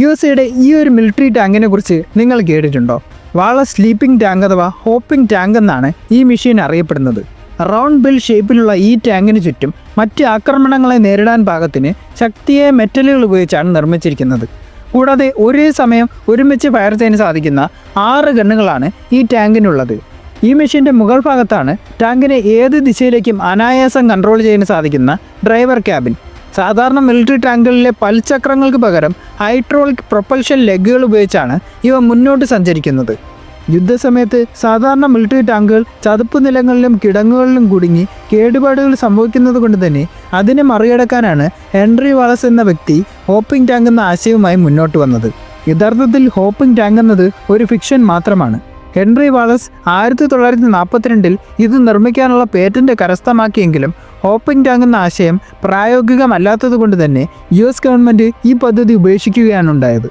USA ഈ ഒരു military ടാങ്കിനെ കുറിച്ച് നിങ്ങൾ കേട്ടിട്ടുണ്ടോ? വാളസ് സ്ലീപ്പിംഗ് ടാങ്ക് അഥവാ ഹോപ്പിംഗ് ടാങ്ക് എന്നാണ് ഈ മെഷീൻ അറിയപ്പെടുന്നത്. റൗണ്ട് ബിൽ ഷേപ്പിലുള്ള ഈ ടാങ്കിന് ചുറ്റും മറ്റ് ആക്രമണങ്ങളെ നേരിടാൻ പാകത്തിന് ശക്തിയായ മെറ്റലുകൾ ഉപയോഗിച്ചാണ് നിർമ്മിച്ചിരിക്കുന്നത്. കൂടാതെ ഒരേ സമയം ഒരുമിച്ച് ഫയർ ചെയ്യാൻ സാധിക്കുന്ന 6 ഗണ്ണുകളാണ് ഈ ടാങ്കിനുള്ളത്. ഈ മെഷീൻ്റെ മുകൾ ഭാഗത്താണ് ടാങ്കിനെ ഏത് ദിശയിലേക്കും അനായാസം കൺട്രോൾ ചെയ്യാൻ സാധിക്കുന്ന ഡ്രൈവർ ക്യാബിൻ. സാധാരണ മിലിറ്ററി ടാങ്കുകളിലെ പൽചക്രങ്ങൾക്ക് പകരം ഹൈഡ്രോളിക് പ്രൊപ്പൽഷൻ ലെഗുകൾ ഉപയോഗിച്ചാണ് ഇവ മുന്നോട്ട് സഞ്ചരിക്കുന്നത്. യുദ്ധസമയത്ത് സാധാരണ മിലിറ്ററി ടാങ്കുകൾ ചതുപ്പ് നിലങ്ങളിലും കിടങ്ങുകളിലും കുടുങ്ങി കേടുപാടുകൾ സംഭവിക്കുന്നത് കൊണ്ട് തന്നെ അതിനെ മറികടക്കാനാണ് ഹെൻറി വാളസ് എന്ന വ്യക്തി ഹോപ്പിംഗ് ടാങ്ക് എന്ന ആശയവുമായി മുന്നോട്ട് വന്നത്. യഥാർത്ഥത്തിൽ ഹോപ്പിംഗ് ടാങ്ക് എന്നത് ഒരു ഫിക്ഷൻ മാത്രമാണ്. ഹെൻറി വാളസ് 1942 ഇത് നിർമ്മിക്കാനുള്ള പേറ്റന്റ് കരസ്ഥമാക്കിയെങ്കിലും ഹോപ്പിംഗ് ടാങ്ക് എന്ന ആശയം പ്രായോഗികമല്ലാത്തത് കൊണ്ട് തന്നെ US ഗവൺമെൻറ് ഈ പദ്ധതി ഉപേക്ഷിക്കുകയാണ് ഉണ്ടായത്.